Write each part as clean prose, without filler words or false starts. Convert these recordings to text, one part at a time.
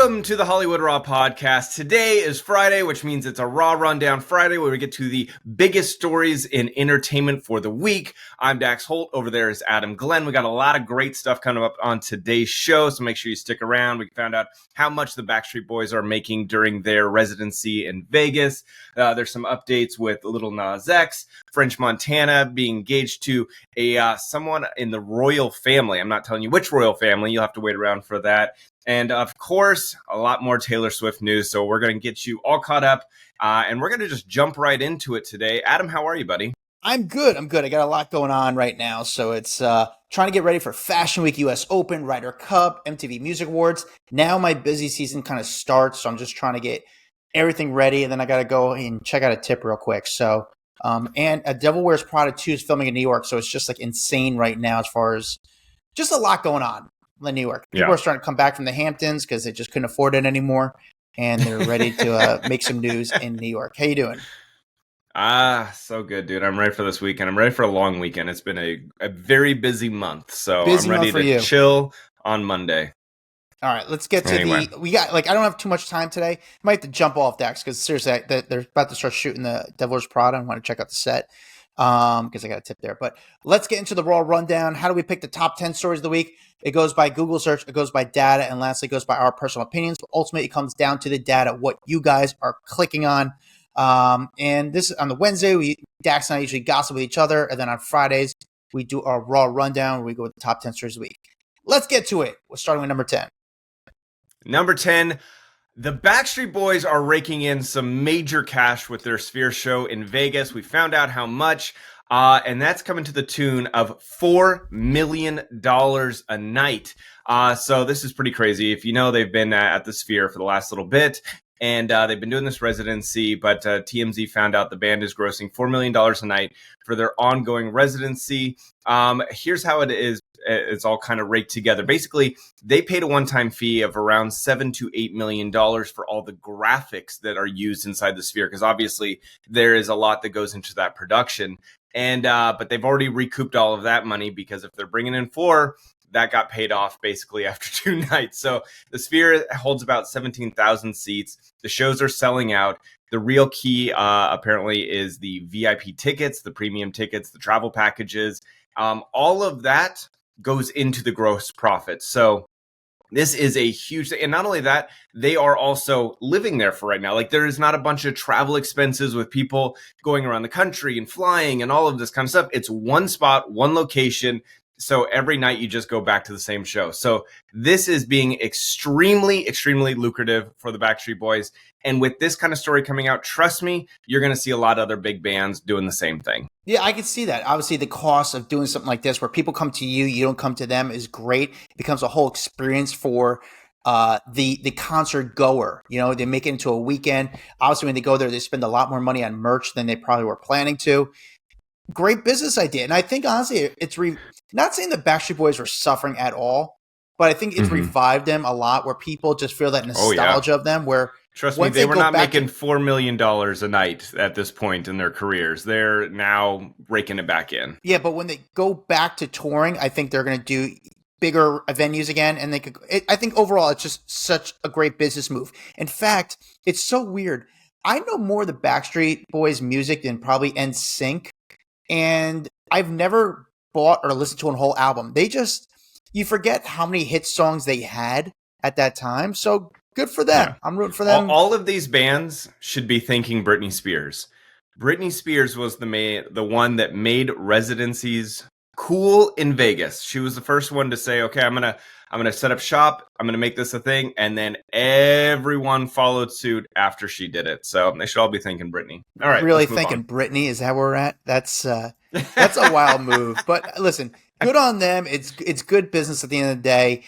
Welcome to the Hollywood Raw podcast. Today is Friday, which means it's a Raw Rundown Friday where we get to the biggest stories in entertainment for the week. I'm Dax Holt. Over there is Adam Glyn. We got a lot of great stuff coming up on today's show, so make sure you stick around. We found out how much the Backstreet Boys are making during their residency in Vegas. There's some updates with Lil Nas X, French Montana being engaged to someone in the royal family. I'm not telling you which royal family. You'll have to wait around for that. And of course, a lot more Taylor Swift news. So we're going to get you all caught up and we're going to just jump right into it today. Adam, how are you, buddy? I'm good. I got a lot going on right now. So it's trying to get ready for Fashion Week, US Open, Ryder Cup, MTV Music Awards. Now my busy season kind of starts. So I'm just trying to get everything ready. And then I got to go and check out a tip real quick. So, and A Devil Wears Prada 2 is filming in New York. So it's just like insane right now as far as just a lot going on. In New York. People are starting to come back from the Hamptons because they just couldn't afford it anymore. And they're ready to make some news in New York. How you doing? So good, dude. I'm ready for this weekend. I'm ready for a long weekend. It's been a very busy month. So busy I'm ready to chill on Monday. All right, let's get to we got, I don't have too much time today. Might have to jump off, Dax, because seriously, they're about to start shooting the Devil Wears Prada. I want to check out the set because I got a tip there. But let's get into the Raw rundown. How do we pick the top 10 stories of the week? It goes by Google search, it goes by data, and lastly, it goes by our personal opinions. But ultimately, it comes down to the data, what you guys are clicking on. And this on the Wednesday, Dax and I usually gossip with each other. And then on Fridays, we do our Raw rundown where we go with the top 10 stories of the week. Let's get to it. We're starting with number 10. Number 10. The Backstreet Boys are raking in some major cash with their Sphere show in Vegas. We found out how much, and that's coming to the tune of $4 million a night. So this is pretty crazy. If you know, they've been at the Sphere for the last little bit, and they've been doing this residency, but TMZ found out the band is grossing $4 million a night for their ongoing residency. Here's how it is. It's all kind of raked together. Basically, they paid a one-time fee of around $7 to $8 million for all the graphics that are used inside the Sphere, because obviously there is a lot that goes into that production. And but they've already recouped all of that money because if they're bringing in $4, that got paid off basically after 2 nights. So the Sphere holds about 17,000 seats. The shows are selling out. The real key apparently is the VIP tickets, the premium tickets, the travel packages. All of that goes into the gross profit. So this is a huge thing. And not only that, they are also living there for right now. Like there is not a bunch of travel expenses with people going around the country and flying and all of this kind of stuff. It's one spot, one location. So every night you just go back to the same show. So this is being extremely, extremely lucrative for the Backstreet Boys. And with this kind of story coming out, trust me, you're going to see a lot of other big bands doing the same thing. Yeah, I can see that. Obviously, the cost of doing something like this where people come to you, you don't come to them is great. It becomes a whole experience for the concert goer. You know, they make it into a weekend. Obviously, when they go there, they spend a lot more money on merch than they probably were planning to. Great business idea. And I think, honestly, it's not saying the Backstreet Boys were suffering at all, but I think it's revived them a lot where people just feel that nostalgia of them where trust me, they were not making $4 million a night at this point in their careers. They're now raking it back in. Yeah, but when they go back to touring, I think they're going to do bigger venues again. And I think overall, it's just such a great business move. In fact, it's so weird. I know more of the Backstreet Boys music than probably NSYNC. And I've never bought or listened to a whole album. You forget how many hit songs they had at that time. So good for them. Yeah. I'm rooting for them. All of these bands should be thanking Britney Spears. Britney Spears was the one that made residencies cool in Vegas. She was the first one to say, okay, I'm gonna set up shop. I'm gonna make this a thing. And then everyone followed suit after she did it. So they should all be thanking Britney. All right. Really thanking Britney? Is that where we're at? That's a wild move. But listen, good on them. It's good business at the end of the day.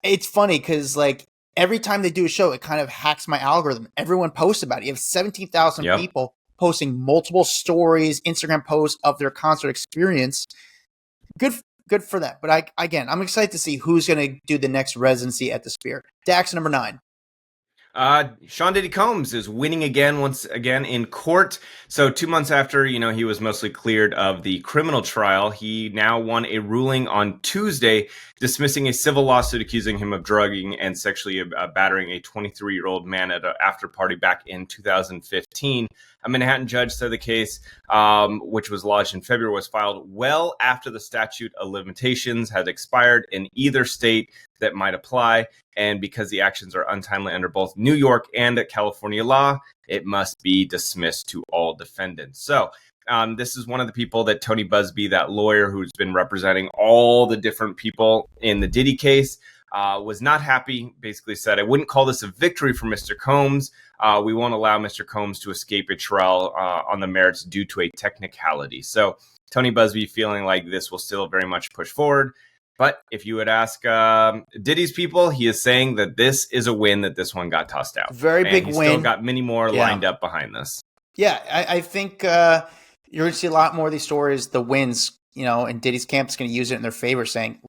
It's funny because like every time they do a show, it kind of hacks my algorithm. Everyone posts about it. You have 17,000 people posting multiple stories, Instagram posts of their concert experience. Good for them. But I'm excited to see who's going to do the next residency at the Sphere. Dax, number 9. Sean Diddy Combs is winning once again in court. So 2 months after, he was mostly cleared of the criminal trial, he now won a ruling on Tuesday dismissing a civil lawsuit accusing him of drugging and sexually battering a 23-year-old man at an after party back in 2015. A Manhattan judge said the case, which was lodged in February, was filed well after the statute of limitations had expired in either state that might apply. And because the actions are untimely under both New York and California law, it must be dismissed to all defendants. So this is one of the people that Tony Busby, that lawyer who's been representing all the different people in the Diddy case, was not happy, basically said, I wouldn't call this a victory for Mr. Combs. We won't allow Mr. Combs to escape a trial on the merits due to a technicality. So Tony Busby feeling like this will still very much push forward. But if you would ask Diddy's people, he is saying that this is a win, that this one got tossed out. Very big win. Still got many more lined up behind this. Yeah, I think you're going to see a lot more of these stories, the wins, and Diddy's camp is going to use it in their favor, saying,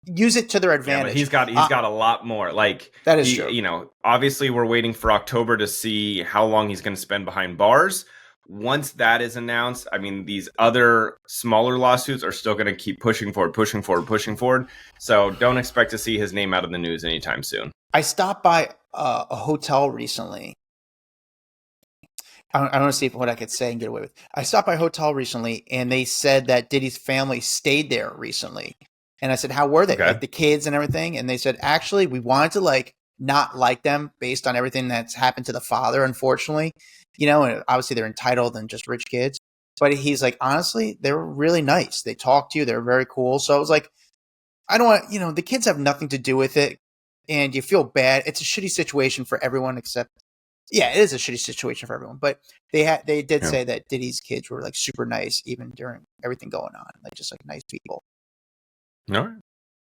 use it to their advantage. Yeah, he's got a lot more. Like, that is true. Obviously we're waiting for October to see how long he's going to spend behind bars. Once that is announced, I mean, these other smaller lawsuits are still going to keep pushing forward. So don't expect to see his name out of the news anytime soon. I stopped by a hotel recently. I don't want to see what I could say and get away with. I stopped by a hotel recently, and they said that Diddy's family stayed there recently. And I said, how were they? Okay. Like the kids and everything? And they said, actually, we wanted to not like them based on everything that's happened to the father, unfortunately. And obviously they're entitled and just rich kids. But he's like, honestly, they were really nice. They talked to you. They were very cool. So I was like, I don't want, the kids have nothing to do with it. And you feel bad. It's a shitty situation for everyone except, it is a shitty situation for everyone. But they did say that Diddy's kids were super nice, even during everything going on. Just nice people. All right.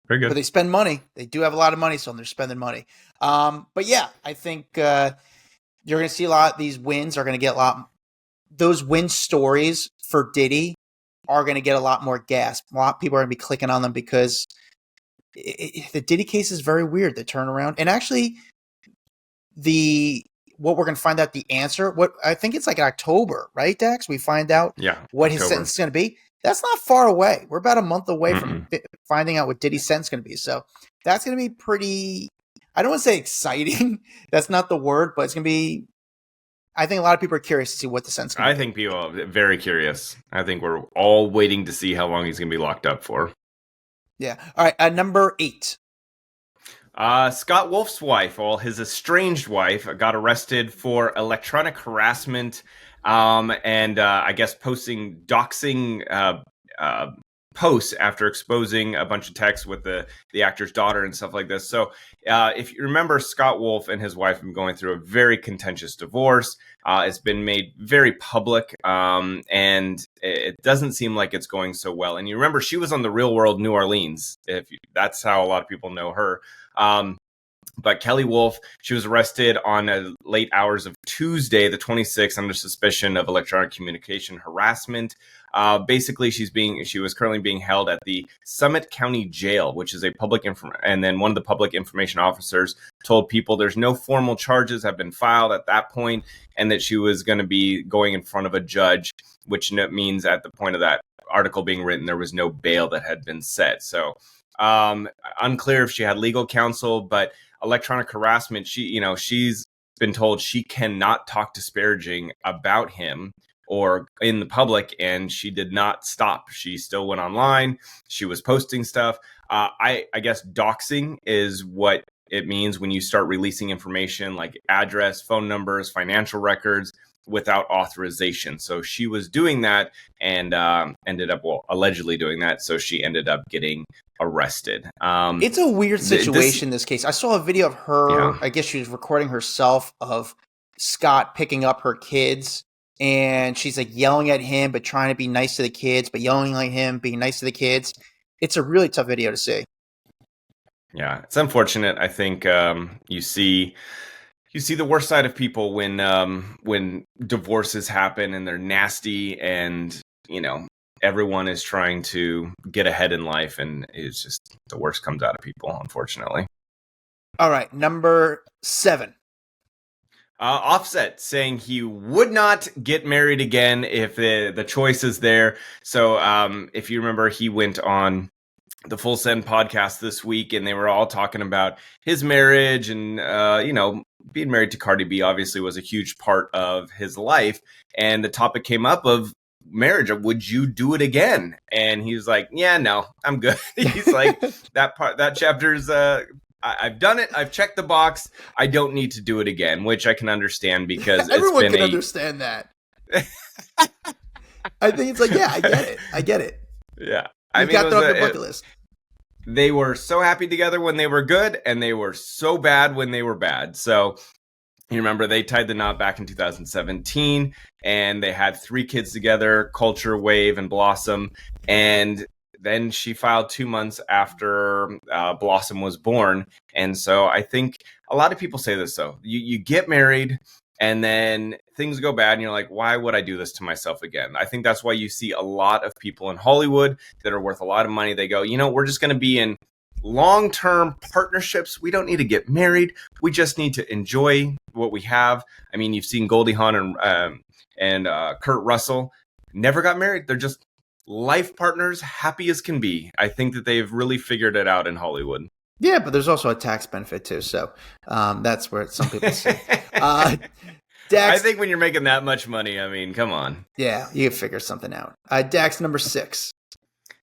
Very good. But they spend money. They do have a lot of money, so they're spending money. But yeah, I think you're going to see a lot. These wins are going to get a lot. Those win stories for Diddy are going to get a lot more gas. A lot of people are going to be clicking on them because the Diddy case is very weird. The turnaround, and actually, what we're going to find out the answer. What I think it's in October, right, Dax? We find out what his sentence is going to be. That's not far away. We're about a month away from finding out what Diddy's sentence is going to be. So that's going to be pretty, I don't want to say exciting. That's not the word, but it's going to be, I think a lot of people are curious to see what the sentence is going to be. I think people are very curious. I think we're all waiting to see how long he's going to be locked up for. Yeah. All right. Number 8. Scott Wolf's wife, his estranged wife, got arrested for electronic harassment. And I guess posting doxing posts after exposing a bunch of texts with the actor's daughter and stuff like this. So if you remember, Scott Wolf and his wife have been going through a very contentious divorce. It's been made very public, and it doesn't seem like it's going so well. And you remember, she was on The Real World New Orleans. That's how a lot of people know her. But Kelly Wolf, she was arrested on late hours of Tuesday, the 26th, under suspicion of electronic communication harassment. Basically, she was currently being held at the Summit County Jail, which is a and then one of the public information officers told people there's no formal charges have been filed at that point, and that she was going to be going in front of a judge, which means at the point of that article being written, there was no bail that had been set. So unclear if she had legal counsel, but electronic harassment, she's been told she cannot talk disparaging about him or in the public, and she did not stop. She still went online. She was posting stuff. I guess doxing is what it means when you start releasing information like address, phone numbers, financial records without authorization. So she was doing that and ended up, allegedly doing that. So she ended up getting arrested. It's a weird situation, this case. I saw a video of her, I guess she was recording herself, of Scott picking up her kids, and she's yelling at him, but trying to be nice to the kids, but yelling at him, being nice to the kids. It's a really tough video to see. Yeah, it's unfortunate. I think you see the worst side of people when divorces happen and they're nasty, and everyone is trying to get ahead in life, and it's just the worst comes out of people, unfortunately. All right, number 7. Offset saying he would not get married again if the choice is there. So if you remember, he went on the Full Send podcast this week, and they were all talking about his marriage, and being married to Cardi B obviously was a huge part of his life. And the topic came up of marriage. Would you do it again? And he was like, "Yeah, no, I'm good." He's like, that chapter's. I've done it. I've checked the box. I don't need to do it again, which I can understand because everyone can understand that. I think it's like, yeah, I get it. Yeah. You got that on your bucket list. They were so happy together when they were good, and they were so bad when they were bad. So you remember they tied the knot back in 2017, and they had 3 kids together, Culture, Wave, and Blossom. And then she filed 2 months after Blossom was born. And so I think a lot of people say this, though. You get married, and then things go bad, and you're like, why would I do this to myself again? I think that's why you see a lot of people in Hollywood that are worth a lot of money. They go, we're just going to be in long-term partnerships. We don't need to get married. We just need to enjoy what we have. I mean, you've seen Goldie Hawn and Kurt Russell never got married. They're just life partners, happy as can be. I think that they've really figured it out in Hollywood. Yeah, but there's also a tax benefit too. So that's where some people say. Dax, I think when you're making that much money, I mean, come on. Yeah, you can figure something out. Dax number 6.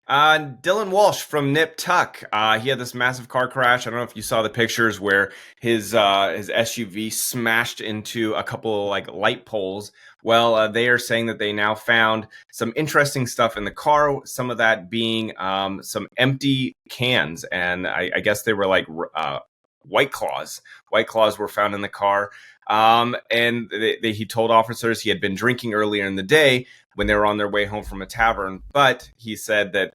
Dylan Walsh from Nip Tuck. He had this massive car crash. I don't know if you saw the pictures where his SUV smashed into a couple of light poles. Well, they are saying that they now found some interesting stuff in the car. Some of that being some empty cans, and I guess they were White Claws. White Claws were found in the car. And he told officers he had been drinking earlier in the day when they were on their way home from a tavern. But he said that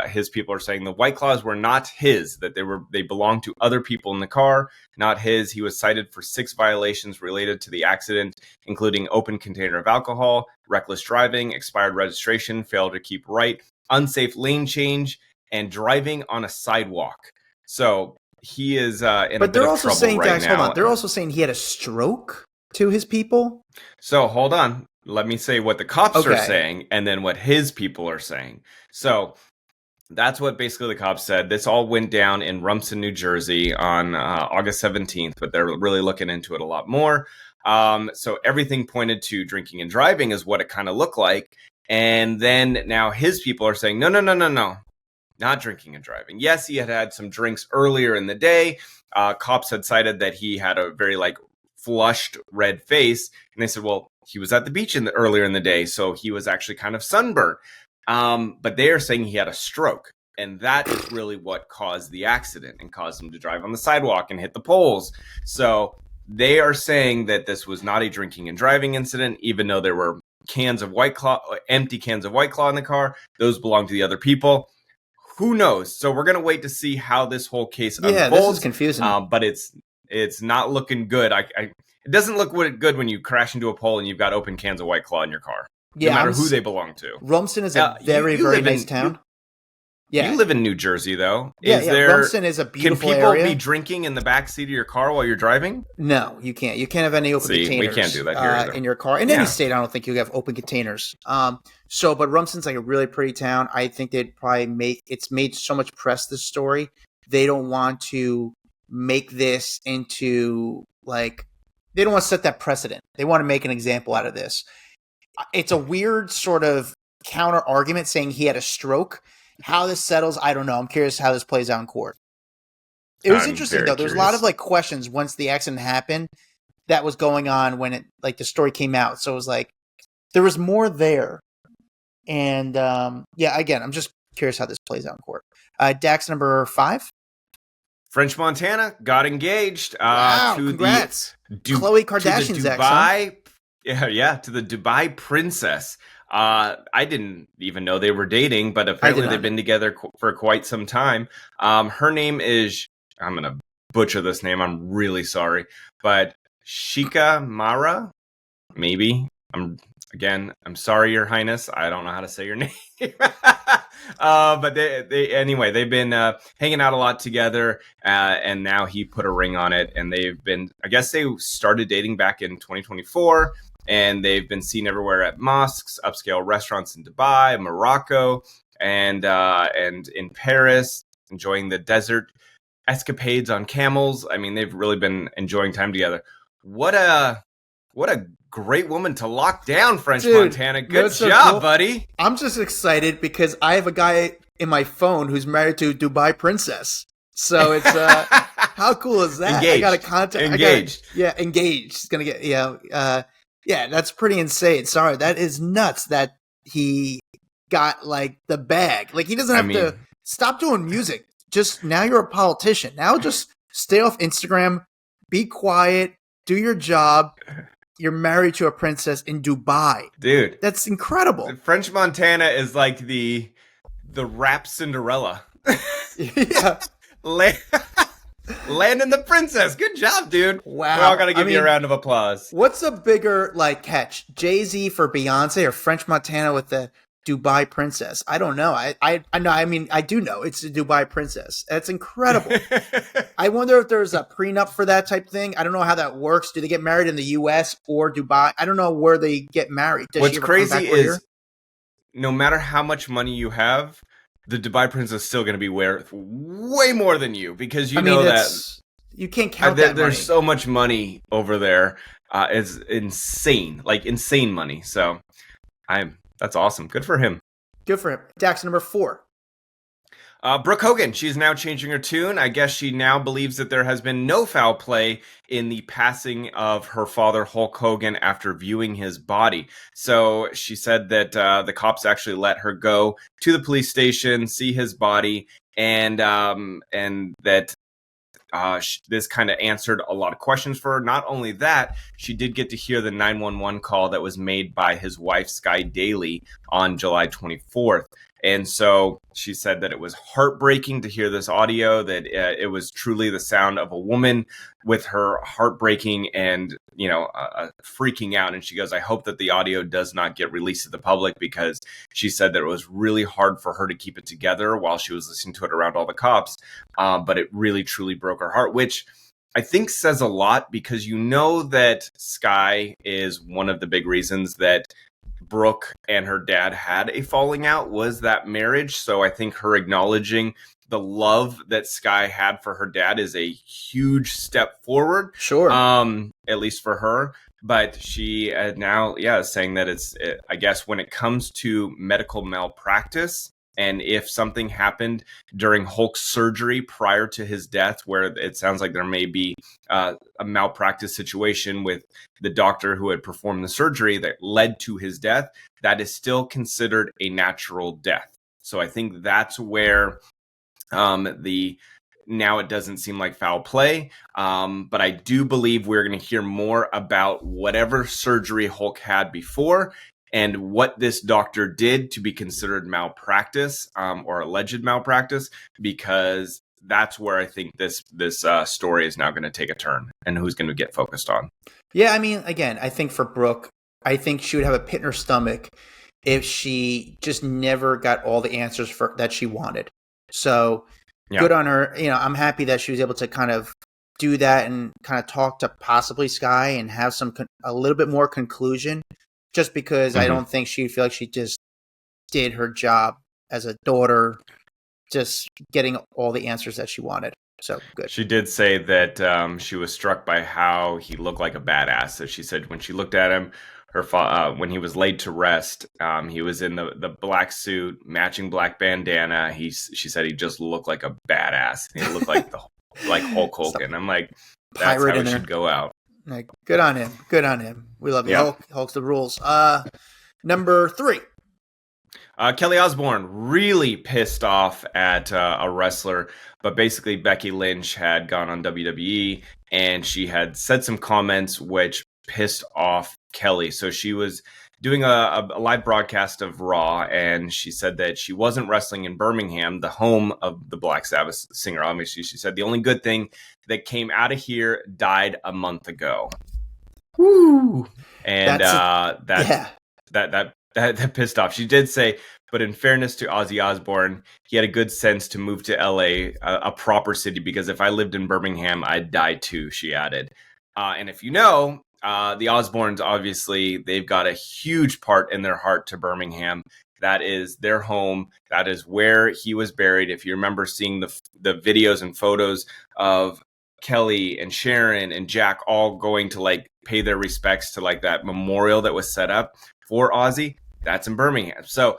his people are saying the White Claws were not his, that they belonged to other people in the car, not his. He was cited for 6 violations related to the accident, including open container of alcohol, reckless driving, expired registration, failure to keep right, unsafe lane change, and driving on a sidewalk. So he is in a bit of trouble right now. But they're also saying, Dax, hold on. They're also saying he had a stroke to his people. So hold on. Let me say what the cops are saying and then what his people are saying. So that's what basically the cops said. This all went down in Rumson, New Jersey on August 17th, but they're really looking into it a lot more. So everything pointed to drinking and driving is what it kind of looked like. And then now his people are saying, no. Not drinking and driving. Yes, he had some drinks earlier in the day. Cops had cited that he had a very flushed red face. And they said, well, he was at the beach earlier in the day, so he was actually kind of sunburnt. But they are saying he had a stroke. And that is really what caused the accident and caused him to drive on the sidewalk and hit the poles. So they are saying that this was not a drinking and driving incident, even though there were cans of White Claw, empty cans of White Claw in the car. Those belong to the other people. Who knows? So we're going to wait to see how this whole case unfolds. Yeah, this is confusing. But it's not looking good. It doesn't look good when you crash into a pole and you've got open cans of White Claw in your car. Yeah, no matter who they belong to. Rumson is a very nice town. You live in New Jersey, though. Rumson is a beautiful area. Can people be drinking in the back seat of your car while you're driving? No, you can't. You can't have any open containers. We can't do that here either. In your car. In any state, I don't think you have open containers. But Rumson's a really pretty town. I think they'd probably it's made so much press, this story. They don't want to make this into they don't want to set that precedent. They want to make an example out of this. It's a weird sort of counter argument saying he had a stroke. How this settles, I don't know. I'm curious how this plays out in court. It was interesting, though. There's a lot of questions once the accident happened that was going on when it the story came out. So it was there was more there. And again, I'm just curious how this plays out in court. Dax number 5. French Montana got engaged to congrats. Khloe Kardashian's ex. To the Dubai princess. I didn't even know they were dating, but apparently they've been together for quite some time. Her name is, I'm going to butcher this name. I'm really sorry, but Sheikha Mara, maybe. I'm sorry, Your Highness. I don't know how to say your name. But anyway, they've been hanging out a lot together, and now he put a ring on it. And I guess they started dating back in 2024, and they've been seen everywhere at mosques, upscale restaurants in Dubai, Morocco, and in Paris, enjoying the desert escapades on camels. I mean, they've really been enjoying time together. What a great woman to lock down, French Montana. Good job, cool. Buddy. I'm just excited because I have a guy in my phone who's married to Dubai princess. So it's how cool is that? Engaged. I got a contact. Engaged. Engaged. He's gonna get that's pretty insane. Sorry, that is nuts that he got like the bag. Like he doesn't have to stop doing music. Just now you're a politician. Now just stay off Instagram, be quiet, do your job. You're married to a princess in Dubai. Dude. That's incredible. French Montana is like the rap Cinderella. Yeah. Landing the princess. Good job, dude. Wow. We're all going to give you a round of applause. What's a bigger catch? Jay-Z for Beyonce or French Montana with the Dubai princess? I don't know. I know. I mean, I do know it's a Dubai princess. That's incredible. I wonder if there's a prenup for that type of thing. I don't know how that works. Do they get married in the U.S. or Dubai? I don't know where they get married. What's crazy is no matter how much money you have, the Dubai princess is still going to be worth way more than you because know that you can't count that. There's so much money over there. It's insane, like insane money. So that's awesome. Good for him. Good for him. Dax, number 4. Brooke Hogan. She's now changing her tune. I guess she now believes that there has been no foul play in the passing of her father, Hulk Hogan, after viewing his body. So she said that the cops actually let her go to the police station, see his body, and that this kind of answered a lot of questions for her. Not only that, she did get to hear the 911 call that was made by his wife, Sky Daly, on July 24th. And so she said that it was heartbreaking to hear this audio, that it was truly the sound of a woman with her heartbreaking and, freaking out. And she goes, I hope that the audio does not get released to the public, because she said that it was really hard for her to keep it together while she was listening to it around all the cops. But it really, truly broke her heart, which I think says a lot, because that Sky is one of the big reasons that Brooke and her dad had a falling out, was that marriage. So I think her acknowledging the love that Sky had for her dad is a huge step forward. Sure. At least for her. But she now, is saying that I guess when it comes to medical malpractice, and if something happened during Hulk's surgery prior to his death, where it sounds like there may be a malpractice situation with the doctor who had performed the surgery that led to his death, that is still considered a natural death. So I think that's where now it doesn't seem like foul play. But I do believe we're going to hear more about whatever surgery Hulk had before, and what this doctor did to be considered malpractice, or alleged malpractice, because that's where I think this story is now going to take a turn, and who's going to get focused on. Yeah, I mean, again, I think for Brooke, I think she would have a pit in her stomach if she just never got all the answers that she wanted. So good on her. I'm happy that she was able to kind of do that and kind of talk to possibly Sky and have a little bit more conclusion. Just because I don't think she'd feel like she just did her job as a daughter, just getting all the answers that she wanted. So good. She did say that she was struck by how he looked like a badass. So she said when she looked at him, when he was laid to rest, he was in the black suit, matching black bandana. She said he just looked like a badass. He looked like like Hulk Hogan. I'm like, that's how it should go out. Like, good on him. Good on him. We love you. Hulk's the rules. Number 3. Kelly Osbourne really pissed off at a wrestler, but basically Becky Lynch had gone on WWE and she had said some comments which pissed off Kelly. So she was doing a live broadcast of Raw, and she said that she wasn't wrestling in Birmingham, the home of the Black Sabbath singer. Obviously, she said the only good thing that came out of here died a month ago. Woo! And yeah. that pissed off. She did say, but in fairness to Ozzy Osbourne, he had a good sense to move to LA, a proper city, because if I lived in Birmingham, I'd die too, she added. And if you know, the Osbournes, obviously, they've got a huge part in their heart to Birmingham. That is their home. That is where he was buried. If you remember seeing the videos and photos of Kelly and Sharon and Jack all going to like pay their respects to like that memorial that was set up for Ozzy, that's in Birmingham. So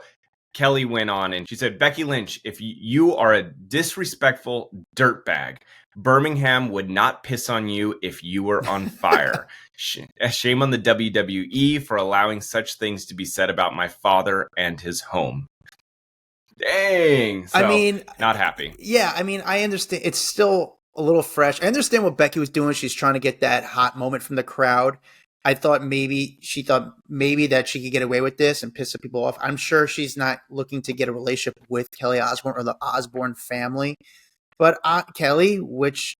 Kelly went on and she said, Becky Lynch, if you are a disrespectful dirtbag, Birmingham would not piss on you if you were on fire. Shame on the WWE for allowing such things to be said about my father and his home. Dang. So, I mean, not happy. Yeah, I mean, I understand. It's still a little fresh. I understand what Becky was doing. She's trying to get that hot moment from the crowd. I thought she thought maybe that she could get away with this and piss some people off. I'm sure she's not looking to get a relationship with Kelly Osbourne or the Osbourne family. But Kelly, which,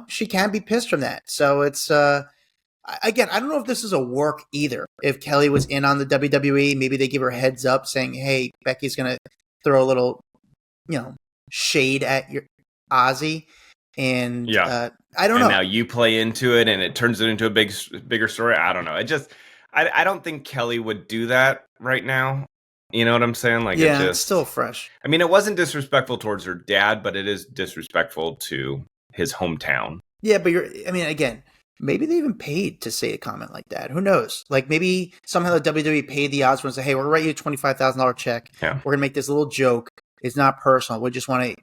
she can be pissed from that. So it's, again, I don't know if this is a work either. If Kelly was in on the WWE, maybe they give her a heads up saying, hey, Becky's going to throw a little, shade at your Ozzy. And I don't know. And now you play into it and it turns it into a bigger story. I don't know. I don't think Kelly would do that right now. You know what I'm saying? Like, it's still fresh. I mean, it wasn't disrespectful towards her dad, but it is disrespectful to his hometown. Yeah, but again, maybe they even paid to say a comment like that. Who knows? Like, maybe somehow the WWE paid the Osbournes and say, hey, we're going to write you a $25,000 check. Yeah. We're going to make this little joke. It's not personal. We just want to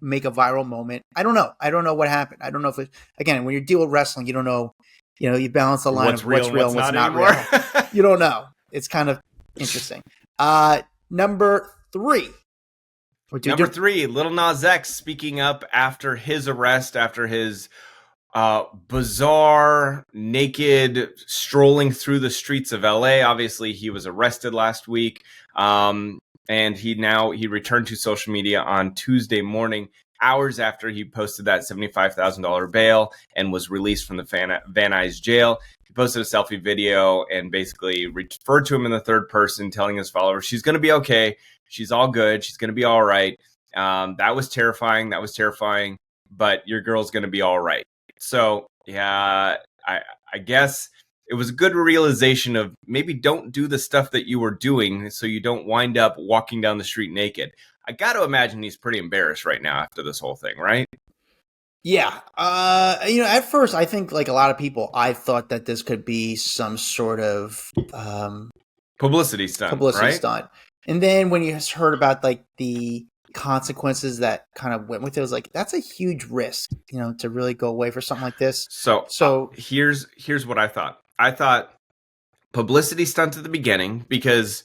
make a viral moment. I don't know. I don't know what happened. I don't know if again, when you deal with wrestling, you don't know, you balance the line of what's real and what's not real. You don't know. It's kind of interesting. Number 3. Number 3, Lil Nas X speaking up after his arrest, after his bizarre, naked strolling through the streets of LA. Obviously, he was arrested last week. And he returned to social media on Tuesday morning, hours after he posted that $75,000 bail and was released from the Van Nuys jail. He posted a selfie video and basically referred to him in the third person, telling his followers, she's going to be okay. She's all good. She's going to be all right. That was terrifying. But your girl's going to be all right. So, yeah, I guess it was a good realization of maybe don't do the stuff that you were doing so you don't wind up walking down the street naked. I got to imagine he's pretty embarrassed right now after this whole thing, right? Yeah. At first, I think like a lot of people, I thought that this could be some sort of publicity stunt, right? And then when you heard about like the consequences that kind of went with it, was like, that's a huge risk, to really go away for something like this. So here's what I thought. I thought publicity stunt at the beginning, because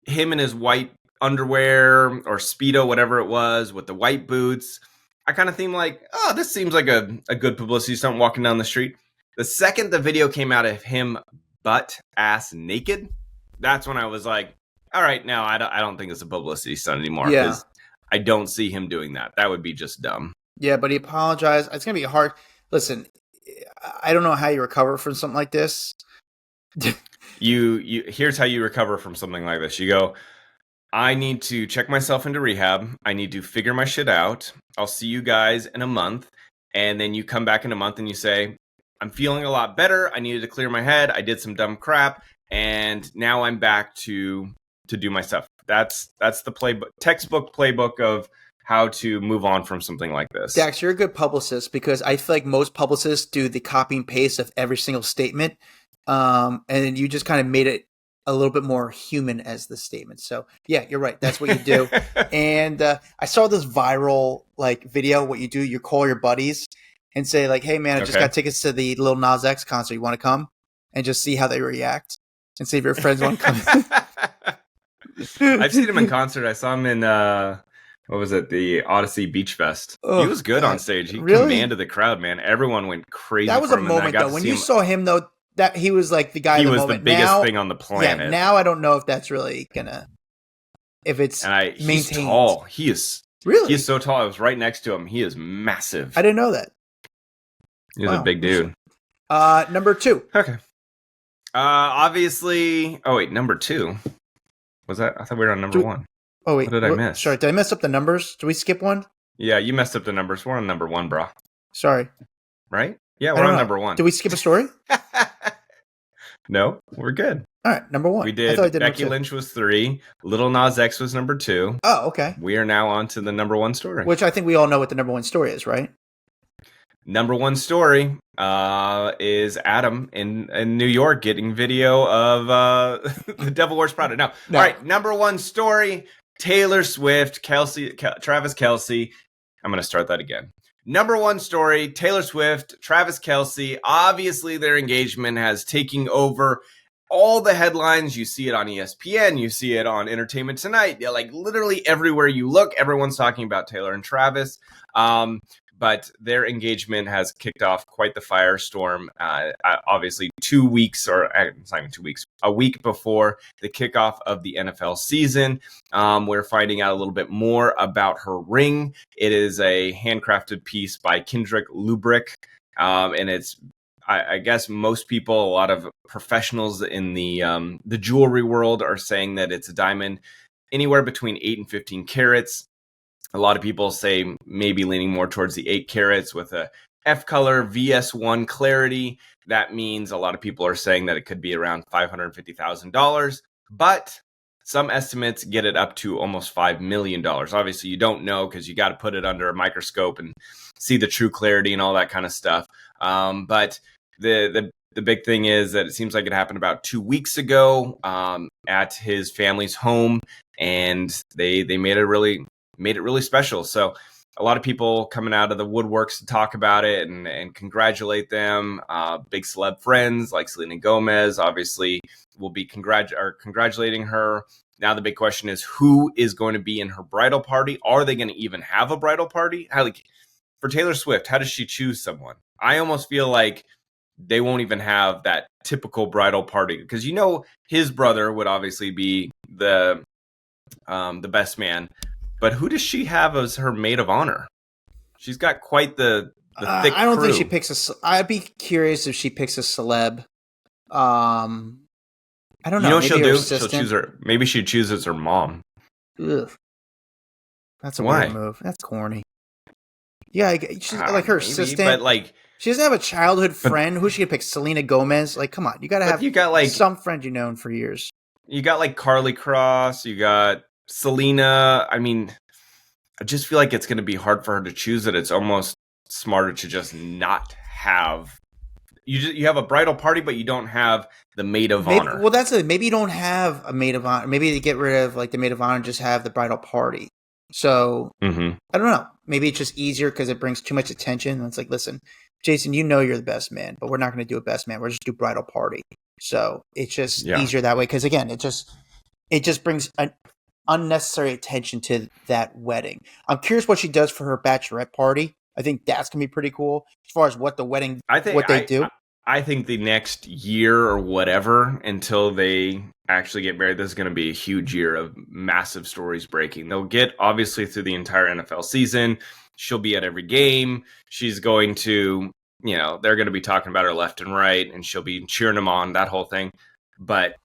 him in his white underwear or Speedo, whatever it was, with the white boots, I kind of think like, oh, this seems like a good publicity stunt walking down the street. The second the video came out of him butt-ass naked, that's when I was like, all right, now I don't think it's a publicity stunt anymore. Yeah. I don't see him doing that. That would be just dumb. Yeah, but he apologized. It's going to be hard. Listen, I don't know how you recover from something like this. Here's how you recover from something like this. You go, I need to check myself into rehab. I need to figure my shit out. I'll see you guys in a month. And then you come back in a month and you say, I'm feeling a lot better. I needed to clear my head. I did some dumb crap. And now I'm back to do my stuff. That's the textbook playbook of how to move on from something like this. Dax, you're a good publicist, because I feel like most publicists do the copy and paste of every single statement. And you just kind of made it a little bit more human as the statement. So yeah, you're right. That's what you do. And I saw this viral like video. What you do, you call your buddies and say like, hey man, I just got tickets to the Lil Nas X concert. You want to come? And just see how they react and see if your friends want to come. I've seen him in concert. I saw him in what was it? The Odyssey Beach Fest. He was good on stage. He commanded the crowd, man. Everyone went crazy. That was a moment though. When you saw him though, that he was like the guy. He was the biggest thing on the planet. Yeah, now I don't know if that's really gonna. If it's he's tall. He is so tall. I was right next to him. He is massive. I didn't know that. He's a big dude. Number 2. Okay. Obviously. Oh wait, number 2. Was that? I thought we were on number 1. Oh wait, what did I miss? Sorry, did I mess up the numbers? Did we skip one? Yeah, you messed up the numbers. We're on number 1, bro. Sorry. Right? Yeah, we're on number 1. Did we skip a story? No, we're good. All right, number 1. We did. Becky Lynch was 3. Lil Nas X was number 2. Oh, okay. We are now on to the number 1 story. Which I think we all know what the number 1 story is, right? Number 1 story is Adam in New York getting video of the Devil Wears Prada. No. All right, number 1 story, Taylor Swift, Travis Kelce. I'm going to start that again. Number 1 story, Taylor Swift, Travis Kelce. Obviously, their engagement has taken over all the headlines. You see it on ESPN. You see it on Entertainment Tonight. Yeah, like literally everywhere you look, everyone's talking about Taylor and Travis. But their engagement has kicked off quite the firestorm. Obviously, 2 weeks, or it's not even 2 weeks, a week before the kickoff of the NFL season. We're finding out a little bit more about her ring. It is a handcrafted piece by Kendrick Lubrick, and it's, I guess, most people, a lot of professionals in the jewelry world, are saying that it's a diamond anywhere between 8 and 15 carats. A lot of people say maybe leaning more towards the 8 carats with a F color VS1 clarity. That means a lot of people are saying that it could be around $550,000, but some estimates get it up to almost $5 million. Obviously, you don't know because you got to put it under a microscope and see the true clarity and all that kind of stuff. But the big thing is that it seems like it happened about 2 weeks ago at his family's home, and they made it really special. So a lot of people coming out of the woodworks to talk about it and congratulate them. Big celeb friends like Selena Gomez obviously will be congratulating her. Now the big question is, who is going to be in her bridal party? Are they going to even have a bridal party? For Taylor Swift, how does she choose someone? I almost feel like they won't even have that typical bridal party, because his brother would obviously be the best man. But who does she have as her maid of honor? She's got quite the thick I don't crew. think she picks I'd be curious if she picks a celeb. I don't know. You know what she'll do? Assistant. She'll choose her. Maybe she chooses her mom. Ugh. That's a weird move. That's corny. Yeah, she's like her assistant. But she doesn't have a childhood friend. Who she could pick? Selena Gomez. Like, come on, you gotta have some friend known for years. You got Carly Cross. You got Selena. I mean, I just feel like it's going to be hard for her to choose it. It's almost smarter to just not have. You have a bridal party, but you don't have the maid of honor. Well, that's it. Maybe you don't have a maid of honor. Maybe they get rid of the maid of honor and just have the bridal party. So I don't know. Maybe it's just easier because it brings too much attention. And it's like, listen, Jason, you're the best man, but we're not going to do a best man. We're just do bridal party. So it's just easier that way. Because again, it just brings an unnecessary attention to that wedding. I'm curious what she does for her bachelorette party. I think that's gonna be pretty cool as far as what the wedding, they do. I think the next year or whatever until they actually get married, this is going to be a huge year of massive stories breaking. They'll get obviously through the entire NFL season. She'll be at every game. She's going to, they're going to be talking about her left and right, and she'll be cheering them on, that whole thing. But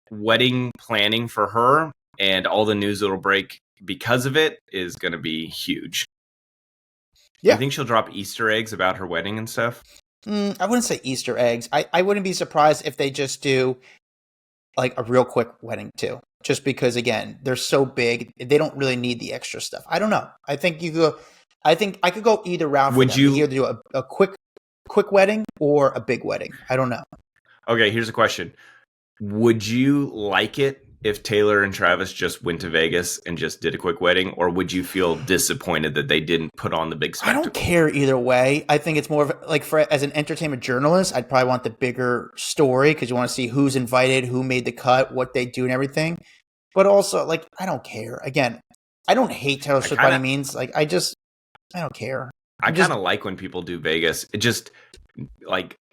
wedding planning for her and all the news that'll break because of it is going to be huge. Yeah. I think she'll drop Easter eggs about her wedding and stuff. I wouldn't say Easter eggs. I wouldn't be surprised if they just do a real quick wedding too. Just because, again, they're so big, they don't really need the extra stuff. I don't know. I think I could go either route. Would you either do a quick wedding or a big wedding? I don't know. Okay, here's a question. Would you like it if Taylor and Travis just went to Vegas and just did a quick wedding, or would you feel disappointed that they didn't put on the big spectacle? I don't care either way. I think it's more of as an entertainment journalist, I'd probably want the bigger story because you want to see who's invited, who made the cut, what they do and everything. But also, I don't care. Again, I don't hate Taylor Swift by any means. I don't care. I kind of like when people do Vegas. It just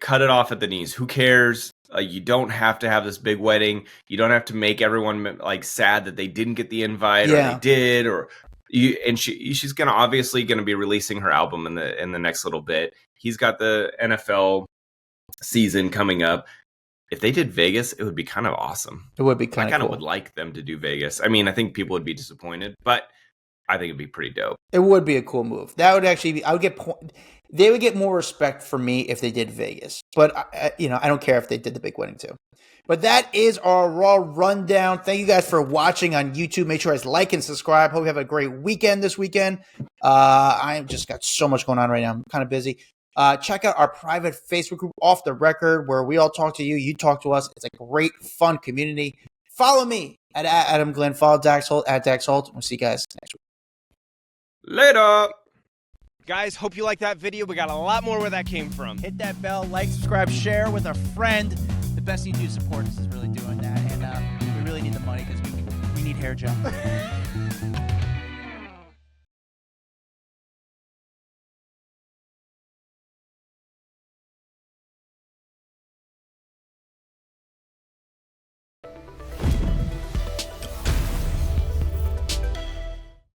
cut it off at the knees. Who cares? You don't have to have this big wedding. You don't have to make everyone sad that they didn't get the invite or they did, she's obviously gonna be releasing her album in the next little bit. He's got the NFL season coming up. If they did Vegas, it would be kind of awesome. It would be kind of cool. I kind of would like them to do Vegas. I mean, I think people would be disappointed, but I think it'd be pretty dope. It would be a cool move. That would actually be. They would get more respect from me if they did Vegas. But I don't care if they did the big wedding too. But that is our Raw rundown. Thank you guys for watching on YouTube. Make sure you guys like and subscribe. Hope you have a great weekend this weekend. I just got so much going on right now. I'm kind of busy. Check out our private Facebook group, Off the Record, where we all talk to you. You talk to us. It's a great, fun community. Follow me at Adam Glyn. Follow Dax Holt at Dax Holt. We'll see you guys next week. Later. Guys, hope you liked that video. We got a lot more where that came from. Hit that bell, like, subscribe, share with a friend. The best you do to support us is really doing that. And we really need the money because we need hair gel.